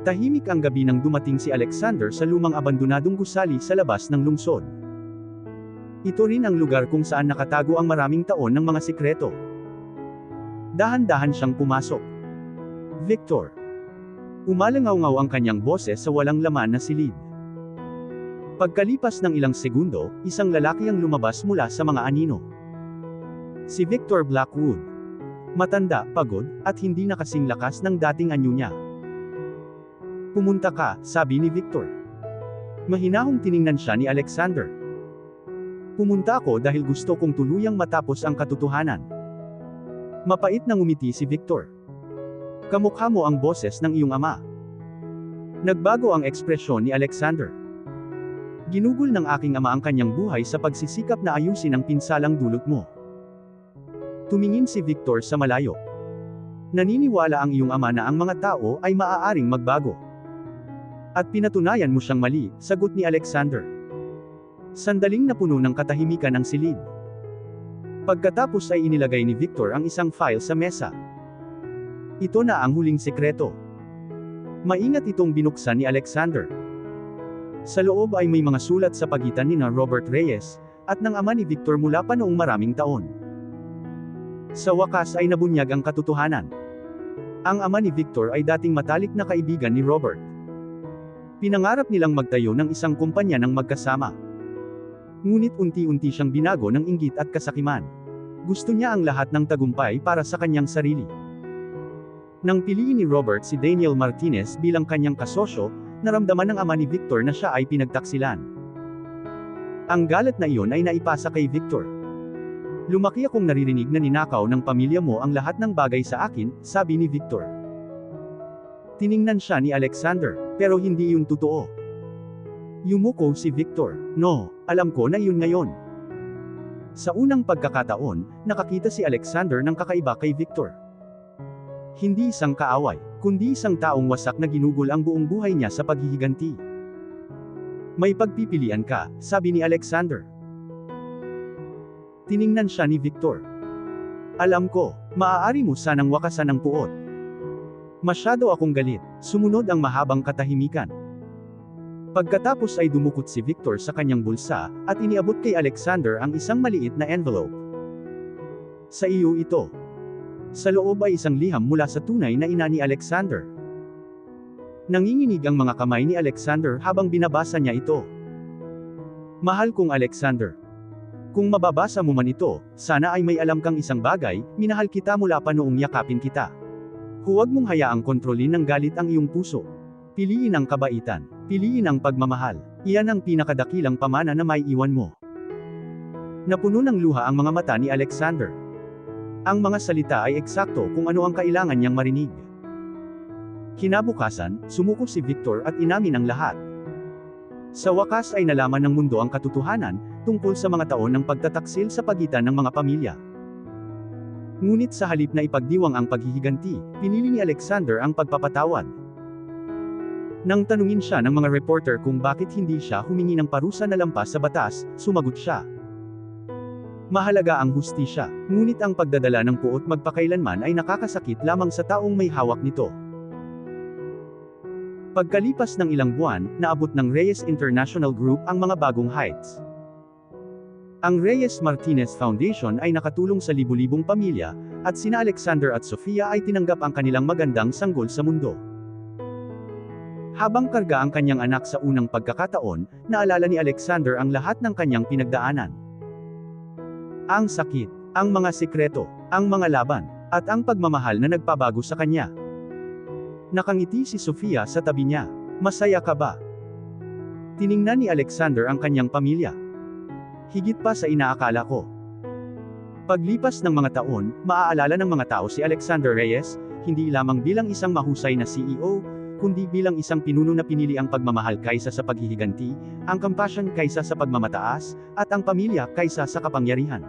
Tahimik ang gabi nang dumating si Alexander sa lumang abandonadong gusali sa labas ng lungsod. Ito rin ang lugar kung saan nakatago ang maraming taon ng mga sikreto. Dahan-dahan siyang pumasok. Victor. Umalangaw-ngaw ang kanyang boses sa walang laman na silid. Pagkalipas ng ilang segundo, isang lalaki ang lumabas mula sa mga anino. Si Victor Blackwood. Matanda, pagod, at hindi na kasing lakas ng dating anyo niya. Pumunta ka, sabi ni Victor. Mahinahong tiningnan siya ni Alexander. Pumunta ako dahil gusto kong tuluyang matapos ang katotohanan. Mapait na ngumiti si Victor. Kamukha mo ang boses ng iyong ama. Nagbago ang ekspresyon ni Alexander. Ginugol ng aking ama ang kanyang buhay sa pagsisikap na ayusin ang pinsalang dulot mo. Tumingin si Victor sa malayo. Naniniwala ang iyong ama na ang mga tao ay maaaring magbago. At pinatunayan mo siyang mali, sagot ni Alexander. Sandaling napuno ng katahimikan ang silid. Pagkatapos ay inilagay ni Victor ang isang file sa mesa. Ito na ang huling sekreto. Maingat itong binuksan ni Alexander. Sa loob ay may mga sulat sa pagitan ni Robert Reyes, at ng ama ni Victor mula pa noong maraming taon. Sa wakas ay nabunyag ang katotohanan. Ang ama ni Victor ay dating matalik na kaibigan ni Robert. Pinangarap nilang magtayo ng isang kumpanya ng magkasama. Ngunit unti-unti siyang binago ng inggit at kasakiman. Gusto niya ang lahat ng tagumpay para sa kanyang sarili. Nang piliin ni Robert si Daniel Martinez bilang kanyang kasosyo, naramdaman ng ama ni Victor na siya ay pinagtaksilan. Ang galit na iyon ay naipasa kay Victor. Lumaki akong naririnig na ninakaw ng pamilya mo ang lahat ng bagay sa akin, sabi ni Victor. Tiningnan siya ni Alexander, pero hindi yun totoo. Yumuko si Victor. No, alam ko na yun ngayon. Sa unang pagkakataon, nakakita si Alexander ng kakaiba kay Victor. Hindi isang kaaway, kundi isang taong wasak na ginugol ang buong buhay niya sa paghihiganti. May pagpipilian ka, sabi ni Alexander. Tiningnan siya ni Victor. Alam ko, maaari mo sanang wakasan ang puot. Masyado akong galit, sumunod ang mahabang katahimikan. Pagkatapos ay dumukot si Victor sa kanyang bulsa, at iniabot kay Alexander ang isang maliit na envelope. Sa iyo ito. Sa loob ay isang liham mula sa tunay na ina ni Alexander. Nanginginig ang mga kamay ni Alexander habang binabasa niya ito. Mahal kong Alexander. Kung mababasa mo man ito, sana ay may alam kang isang bagay, minahal kita mula pa noong yakapin kita. Huwag mong hayaang kontrolin ng galit ang iyong puso. Piliin ang kabaitan. Piliin ang pagmamahal. Iyan ang pinakadakilang pamana na may iwan mo. Napuno ng luha ang mga mata ni Alexander. Ang mga salita ay eksakto kung ano ang kailangan niyang marinig. Kinabukasan, sumuko si Victor at inamin ang lahat. Sa wakas ay nalaman ng mundo ang katotohanan, tungkol sa mga taon ng pagtataksil sa pagitan ng mga pamilya. Ngunit sa halip na ipagdiwang ang paghihiganti, pinili ni Alexander ang pagpapatawad. Nang tanungin siya ng mga reporter kung bakit hindi siya humingi ng parusa na lampas sa batas, sumagot siya. Mahalaga ang hustisya, ngunit ang pagdadala ng puot magpakailanman ay nakakasakit lamang sa taong may hawak nito. Pagkalipas ng ilang buwan, naabot ng Reyes International Group ang mga bagong heights. Ang Reyes Martinez Foundation ay nakatulong sa libu-libong pamilya, at sina Alexander at Sofia ay tinanggap ang kanilang magandang sanggol sa mundo. Habang karga ang kanyang anak sa unang pagkakataon, naalala ni Alexander ang lahat ng kanyang pinagdaanan. Ang sakit, ang mga sikreto, ang mga laban, at ang pagmamahal na nagpabago sa kanya. Nakangiti si Sofia sa tabi niya. Masaya ka ba? Tiningnan ni Alexander ang kanyang pamilya. Higit pa sa inaakala ko. Paglipas ng mga taon, maaalala ng mga tao si Alexander Reyes, hindi lamang bilang isang mahusay na CEO, kundi bilang isang pinuno na pinili ang pagmamahal kaysa sa paghihiganti, ang compassion kaysa sa pagmamataas, at ang pamilya kaysa sa kapangyarihan.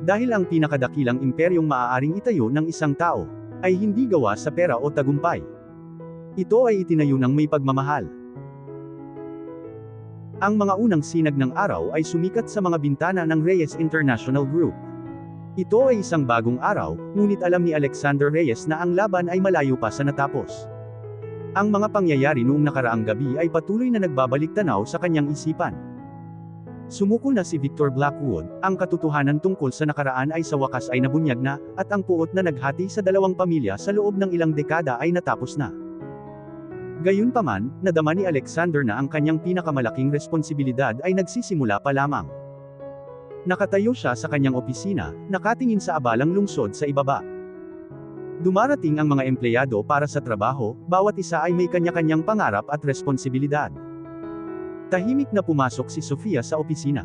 Dahil ang pinakadakilang imperyong maaaring itayo ng isang tao, ay hindi gawa sa pera o tagumpay. Ito ay itinayo ng may pagmamahal. Ang mga unang sinag ng araw ay sumikat sa mga bintana ng Reyes International Group. Ito ay isang bagong araw, ngunit alam ni Alexander Reyes na ang laban ay malayo pa sa natapos. Ang mga pangyayari noong nakaraang gabi ay patuloy na nagbabalik-tanaw sa kanyang isipan. Sumuko na si Victor Blackwood, ang katotohanan tungkol sa nakaraan ay sa wakas ay nabunyag na, at ang puot na naghati sa dalawang pamilya sa loob ng ilang dekada ay natapos na. Gayunpaman, nadama ni Alexander na ang kanyang pinakamalaking responsibilidad ay nagsisimula pa lamang. Nakatayo siya sa kanyang opisina, nakatingin sa abalang lungsod sa ibaba. Dumarating ang mga empleyado para sa trabaho, bawat isa ay may kanya-kanyang pangarap at responsibilidad. Tahimik na pumasok si Sofia sa opisina.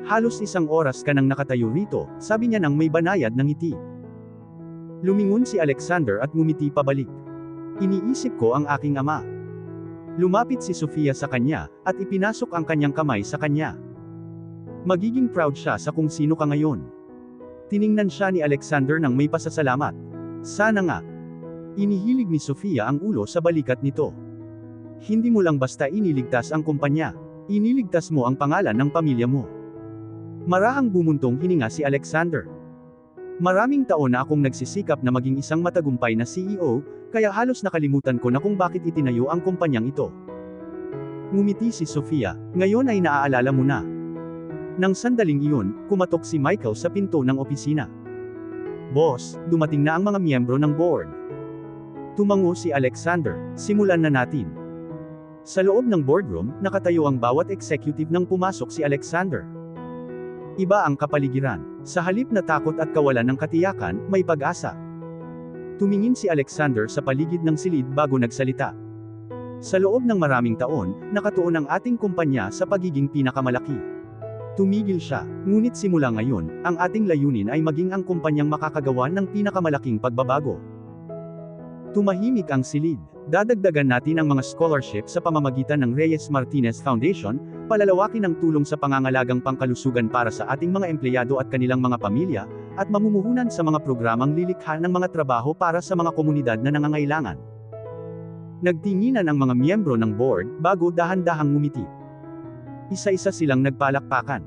Halos 1 oras ka nang nakatayo rito, sabi niya nang may banayad ng ngiti. Lumingon si Alexander at ngumiti pabalik. Iniisip ko ang aking ama. Lumapit si Sofia sa kanya, at ipinasok ang kanyang kamay sa kanya. Magiging proud siya sa kung sino ka ngayon. Tiningnan siya ni Alexander nang may pasasalamat. Sana nga. Inihilig ni Sofia ang ulo sa balikat nito. Hindi mo lang basta iniligtas ang kumpanya. Iniligtas mo ang pangalan ng pamilya mo. Marahang bumuntong hininga si Alexander. Maraming taon na akong nagsisikap na maging isang matagumpay na CEO, kaya halos nakalimutan ko na kung bakit itinayo ang kumpanyang ito. Ngumiti si Sofia, ngayon ay naaalala mo na. Nang sandaling iyon, kumatok si Michael sa pinto ng opisina. Boss, dumating na ang mga miyembro ng board. Tumango si Alexander, simulan na natin. Sa loob ng boardroom, nakatayo ang bawat executive nang pumasok si Alexander. Iba ang kapaligiran. Sa halip na takot at kawalan ng katiyakan, may pag-asa. Tumingin si Alexander sa paligid ng silid bago nagsalita. Sa loob ng maraming taon, nakatuon ang ating kumpanya sa pagiging pinakamalaki. Tumigil siya, ngunit simula ngayon, ang ating layunin ay maging ang kumpanyang makakagawa ng pinakamalaking pagbabago. Tumahimik ang silid. Dadagdagan natin ang mga scholarship sa pamamagitan ng Reyes Martinez Foundation, palalawakin ang tulong sa pangangalagang pangkalusugan para sa ating mga empleyado at kanilang mga pamilya, at mamumuhunan sa mga programang lilikha ng mga trabaho para sa mga komunidad na nangangailangan. Nagtinginan ang mga miyembro ng board, bago dahan-dahang ngumiti. Isa-isa silang nagpalakpakan.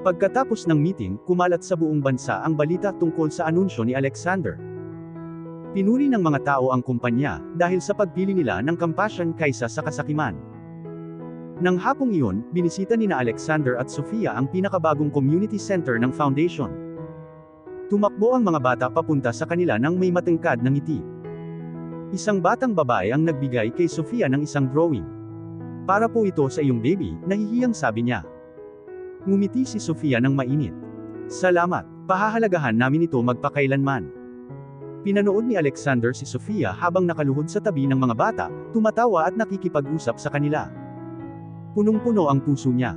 Pagkatapos ng meeting, kumalat sa buong bansa ang balita tungkol sa anunsyo ni Alexander. Pinuri ng mga tao ang kumpanya, dahil sa pagpili nila ng compassion kaysa sa kasakiman. Nang hapong iyon, binisita nina Alexander at Sofia ang pinakabagong community center ng foundation. Tumakbo ang mga bata papunta sa kanila nang may matangkad na ngiti. Isang batang babae ang nagbigay kay Sofia ng isang drawing. Para po ito sa iyong baby, nahihiyang sabi niya. Ngumiti si Sofia ng mainit. Salamat, pahahalagahan namin ito magpakailanman. Pinanood ni Alexander si Sofia habang nakaluhod sa tabi ng mga bata, tumatawa at nakikipag-usap sa kanila. Punong-puno ang puso niya.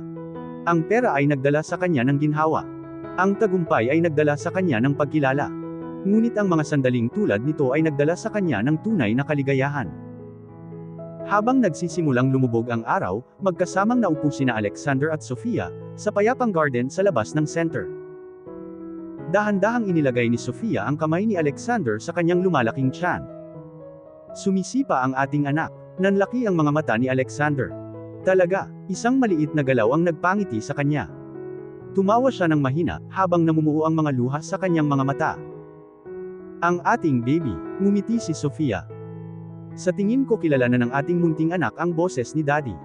Ang pera ay nagdala sa kanya ng ginhawa. Ang tagumpay ay nagdala sa kanya ng pagkilala. Ngunit ang mga sandaling tulad nito ay nagdala sa kanya ng tunay na kaligayahan. Habang nagsisimulang lumubog ang araw, magkasamang naupo sina Alexander at Sofia, sa payapang garden sa labas ng center. Dahan-dahang inilagay ni Sofia ang kamay ni Alexander sa kanyang lumalaking tiyan. Sumisipa ang ating anak. Nanlaki ang mga mata ni Alexander. Talaga, isang maliit na galaw ang nagpangiti sa kanya. Tumawa siya ng mahina, habang namumuo ang mga luha sa kanyang mga mata. Ang ating baby, ngumiti si Sofia. Sa tingin ko kilala na ng ating munting anak ang boses ni Daddy.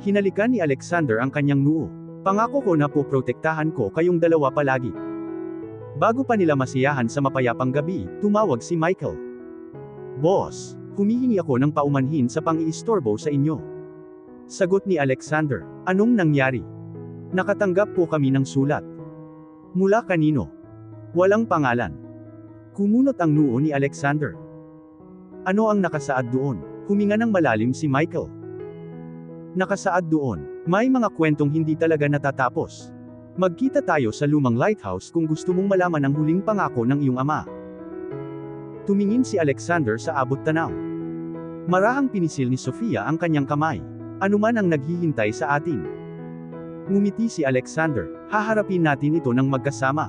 Hinalikan ni Alexander ang kanyang noo. Pangako ko na poprotektahan ko kayong dalawa palagi. Bago pa nila masiyahan sa mapayapang gabi, tumawag si Michael. Boss, humihingi ako ng paumanhin sa pang-iistorbo sa inyo. Sagot ni Alexander, anong nangyari? Nakatanggap po kami ng sulat. Mula kanino? Walang pangalan. Kumunot ang noo ni Alexander. Ano ang nakasaad doon? Huminga ng malalim si Michael. Nakasaad doon, may mga kwentong hindi talaga natatapos. Magkita tayo sa lumang lighthouse kung gusto mong malaman ang huling pangako ng iyong ama. Tumingin si Alexander sa abot tanaw. Marahang pinisil ni Sofia ang kanyang kamay. Ano man ang naghihintay sa atin. Ngumiti si Alexander, haharapin natin ito ng magkasama.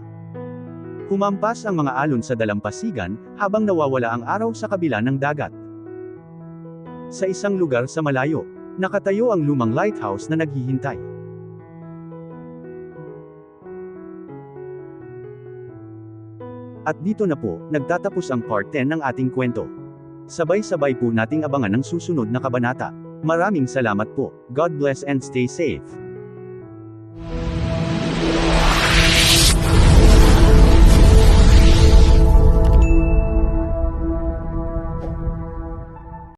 Humampas ang mga alon sa dalampasigan, habang nawawala ang araw sa kabila ng dagat. Sa isang lugar sa malayo, nakatayo ang lumang lighthouse na naghihintay. At dito na po, nagtatapos ang part 10 ng ating kwento. Sabay-sabay po nating abangan ang susunod na kabanata. Maraming salamat po. God bless and stay safe.